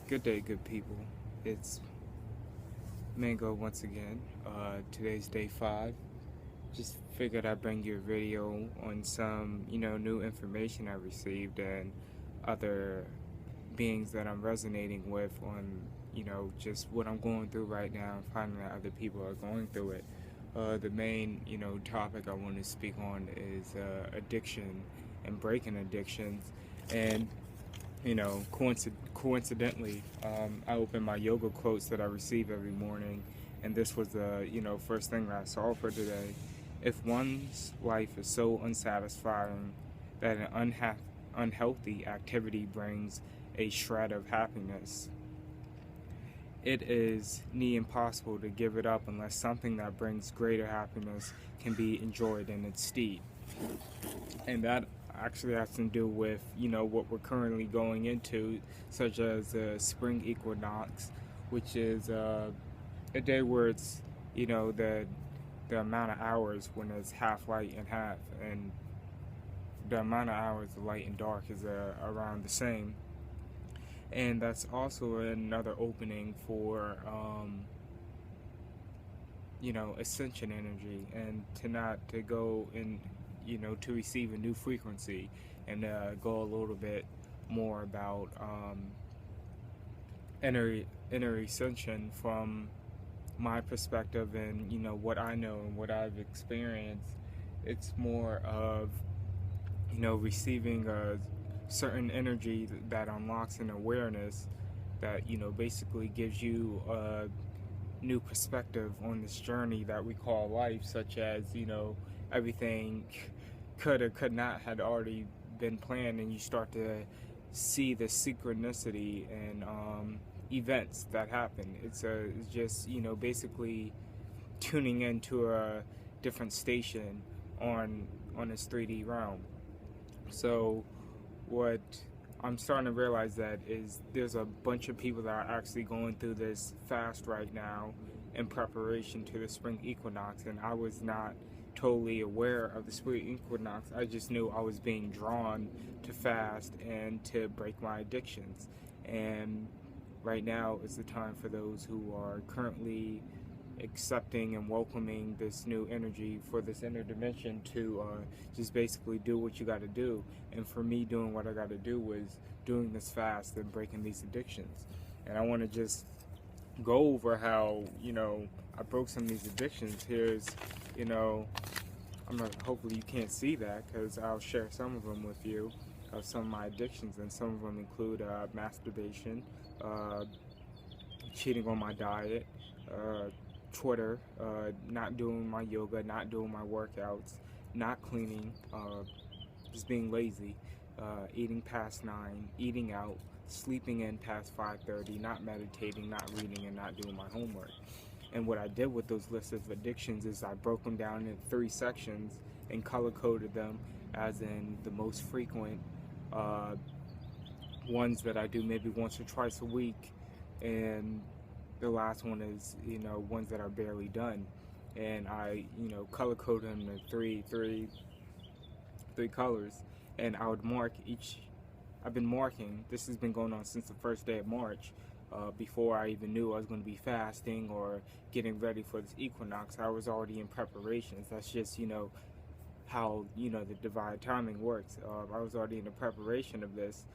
Good day, good people. It's Mango once again. Today's day 5. Just figured I'd bring you a video on some, new information I received and other beings that I'm resonating with on, just what I'm going through right now and finding that other people are going through it. The main, topic I want to speak on is addiction and breaking addictions. And coincidentally, I opened my yoga quotes that I receive every morning, and this was the first thing that I saw for today. If one's life is so unsatisfying that an unhealthy activity brings a shred of happiness, it is near impossible to give it up unless something that brings greater happiness can be enjoyed in its stead. And that actually has to do with what we're currently going into, such as spring equinox, which is a day where it's the amount of hours when it's half light and half, and the amount of hours of light and dark is around the same. And that's also another opening for ascension energy, and to go in, to receive a new frequency, and go a little bit more about inner ascension from my perspective, and what I know and what I've experienced. It's more of receiving a certain energy that unlocks an awareness that basically gives you a new perspective on this journey that we call life, such as everything could or could not had already been planned, and you start to see the synchronicity and events that happen. It's just basically tuning into a different station on this 3D realm. So what I'm starting to realize that is there's a bunch of people that are actually going through this fast right now in preparation to the spring equinox, and I was not totally aware of the spring equinox. I just knew I was being drawn to fast and to break my addictions. And right now is the time for those who are currently accepting and welcoming this new energy for this inner dimension to just basically do what you got to do. And for me, doing what I got to do was doing this fast and breaking these addictions. And I want to just go over how I broke some of these addictions. Here's hopefully you can't see that because I'll share some of them with you, of some of my addictions, and some of them include masturbation, cheating on my diet, Twitter, not doing my yoga, not doing my workouts, not cleaning, just being lazy, eating past 9, eating out, sleeping in past 5:30, not meditating, not reading, and not doing my homework. And what I did with those lists of addictions is I broke them down into 3 sections and color coded them as in the most frequent ones that I do maybe once or twice a week, and the last one is ones that are barely done. And I color code them in three colors, and I would mark each. I've been marking. This has been going on since the first day of March. Before I even knew I was going to be fasting or getting ready for this equinox, I was already in preparations. That's just how the divine timing works. I was already in the preparation of this.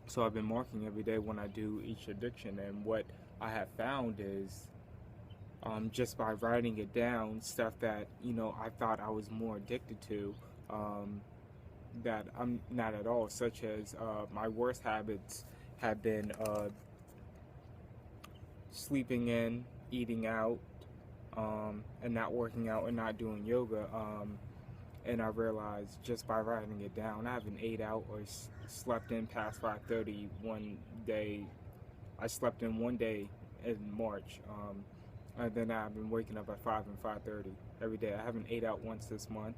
So I've been marking every day when I do each addiction, and what I have found is just by writing it down, stuff that I thought I was more addicted to, that I'm not at all, such as my worst habits have been sleeping in, eating out, and not working out and not doing yoga. And I realized just by writing it down, I haven't ate out or slept in past 5:30 one day. I slept in one day in March, and then I've been waking up at 5 and 5:30 every day. I haven't ate out once this month,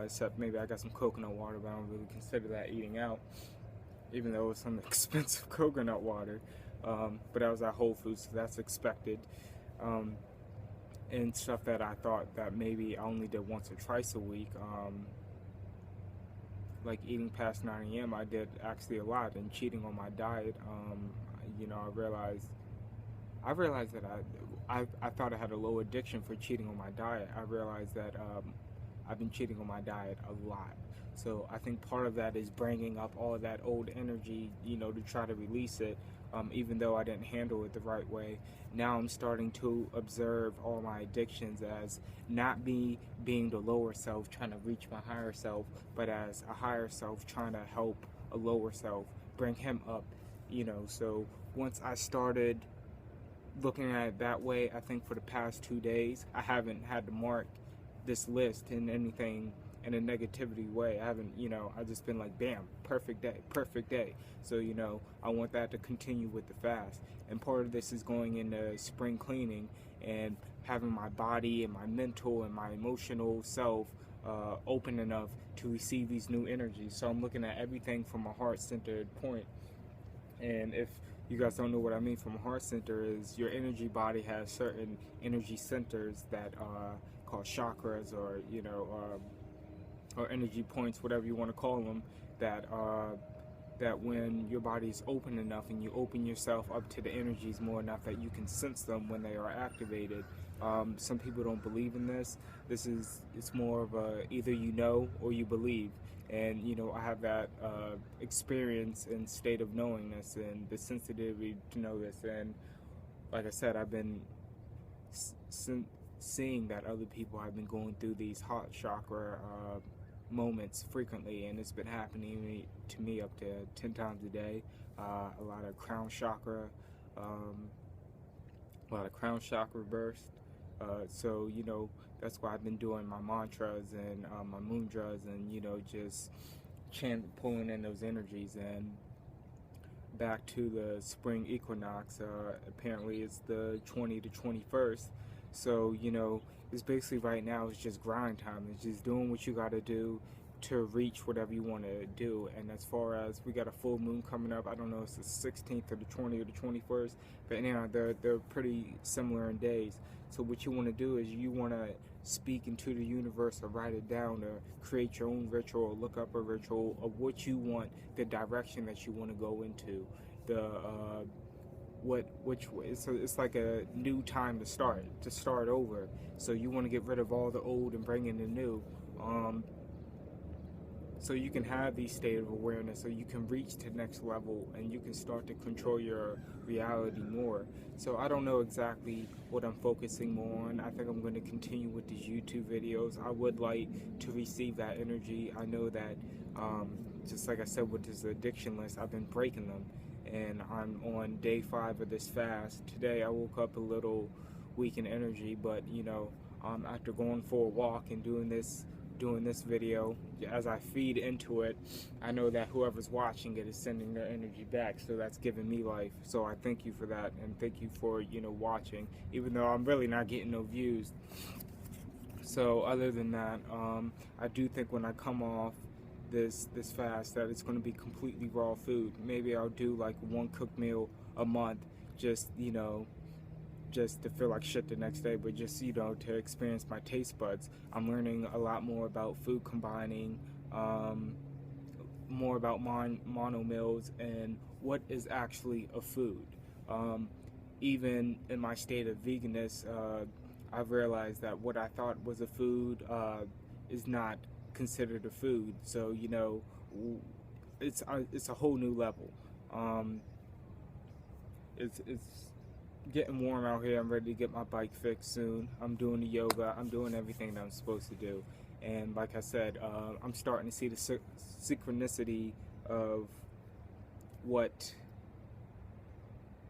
except maybe I got some coconut water, but I don't really consider that eating out, even though it's some expensive coconut water. But I was at Whole Foods, so that's expected. And stuff that I thought that maybe I only did once or twice a week. like eating past 9 a.m., I did actually a lot, and cheating on my diet. I realized that I thought I had a low addiction for cheating on my diet. I realized that I've been cheating on my diet a lot. So I think part of that is bringing up all of that old energy, to try to release it. Even though I didn't handle it the right way, now I'm starting to observe all my addictions as not me being the lower self trying to reach my higher self, but as a higher self trying to help a lower self, bring him up. So once I started looking at it that way, I think for the past 2 days, I haven't had to mark this list in anything in a negativity way. I haven't, I just been like, bam, perfect day, perfect day. So, I want that to continue with the fast. And part of this is going into spring cleaning and having my body and my mental and my emotional self open enough to receive these new energies. So I'm looking at everything from a heart-centered point. And if you guys don't know what I mean from a heart center, is your energy body has certain energy centers that are called chakras, or or energy points, whatever you want to call them, that when your body is open enough and you open yourself up to the energies more enough that you can sense them when they are activated. Some people don't believe in this. It's more of a either you know or you believe. And I have that experience and state of knowingness and the sensitivity to know this. And like I said, I've been seeing that other people have been going through these heart chakra moments frequently, and it's been happening to me up to 10 times a day. A lot of crown chakra burst. So that's why I've been doing my mantras and my mudras, and just pulling in those energies. And back to the spring equinox, apparently it's the 20 to 21st. So it's basically right now it's just grind time. It's just doing what you got to do to reach whatever you want to do. And as far as we got a full moon coming up, I don't know if it's the 16th or the 20th or the 21st, but anyhow, they're pretty similar in days. So what you want to do is you want to speak into the universe or write it down or create your own ritual, look up a ritual of what you want, the direction that you want to go into, which way. So it's like a new time to start over. So you want to get rid of all the old and bring in the new. So you can have these state of awareness, so you can reach to the next level and you can start to control your reality more. So I don't know exactly what I'm focusing more on. I think I'm going to continue with these YouTube videos. I would like to receive that energy. I know that just like I said with this addiction list, I've been breaking them, and I'm on day 5 of this fast. Today I woke up a little weak in energy, but after going for a walk and doing this video, as I feed into it, I know that whoever's watching it is sending their energy back, so that's giving me life. So I thank you for that, and thank you for watching, even though I'm really not getting no views. So other than that, I do think when I come off this fast that it's going to be completely raw food. Maybe I'll do like 1 cooked meal a month, just just to feel like shit the next day, but just to experience my taste buds. I'm learning a lot more about food combining, more about mono meals and what is actually a food. Even in my state of veganness, I've realized that what I thought was a food is not considered a food. So it's a whole new level. It's getting warm out here. I'm ready to get my bike fixed soon. I'm doing the yoga. I'm doing everything that I'm supposed to do. And like I said, I'm starting to see the synchronicity of what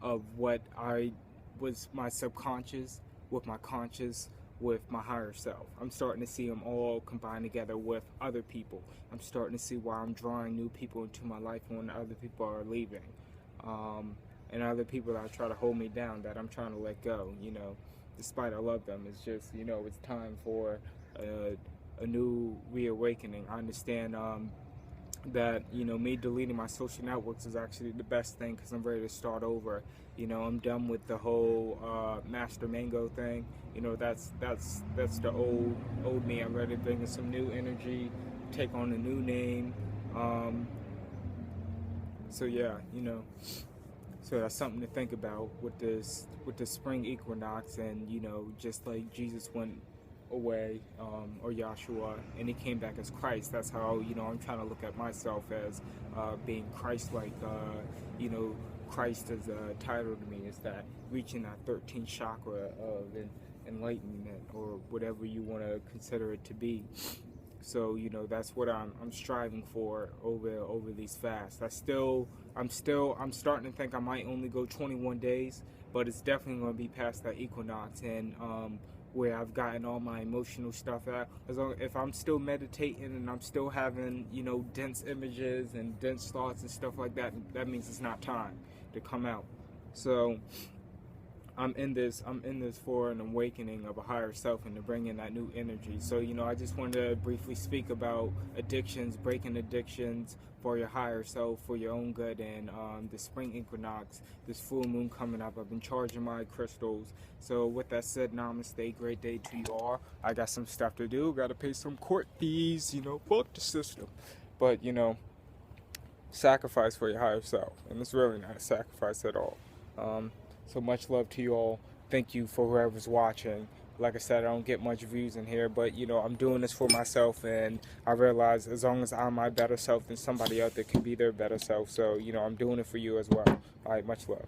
I was, my subconscious with my conscious with my higher self. I'm starting to see them all combine together with other people. I'm starting to see why I'm drawing new people into my life when other people are leaving. And other people that try to hold me down, that I'm trying to let go, despite I love them. It's just, it's time for a new reawakening. I understand that, me deleting my social networks is actually the best thing, because I'm ready to start over. I'm done with the whole Master Mango thing. That's the old me. I'm ready to bring in some new energy, take on a new name, So yeah, so that's something to think about with the spring equinox. And just like Jesus went away, or Yahshua, and he came back as Christ. That's how I'm trying to look at myself as being Christ-like. Christ is a title to me. Is that reaching that 13th chakra of enlightenment, or whatever you want to consider it to be. So that's what I'm striving for over these fasts. I'm starting to think I might only go 21 days, but it's definitely going to be past that equinox, and where I've gotten all my emotional stuff out. If I'm still meditating and I'm still having dense images and dense thoughts and stuff like that, that means it's not time to come out. So I'm in this for an awakening of a higher self and to bring in that new energy. So I just wanted to briefly speak about addictions, breaking addictions for your higher self, for your own good, and the spring equinox, this full moon coming up. I've been charging my crystals. So with that said, namaste, great day to you all. I got some stuff to do, got to pay some court fees, fuck the system. But sacrifice for your higher self, and it's really not a sacrifice at all. So much love to you all. Thank you for whoever's watching. Like I said, I don't get much views in here, but I'm doing this for myself, and I realize as long as I'm my better self, then somebody out there can be their better self. So I'm doing it for you as well. All right, much love.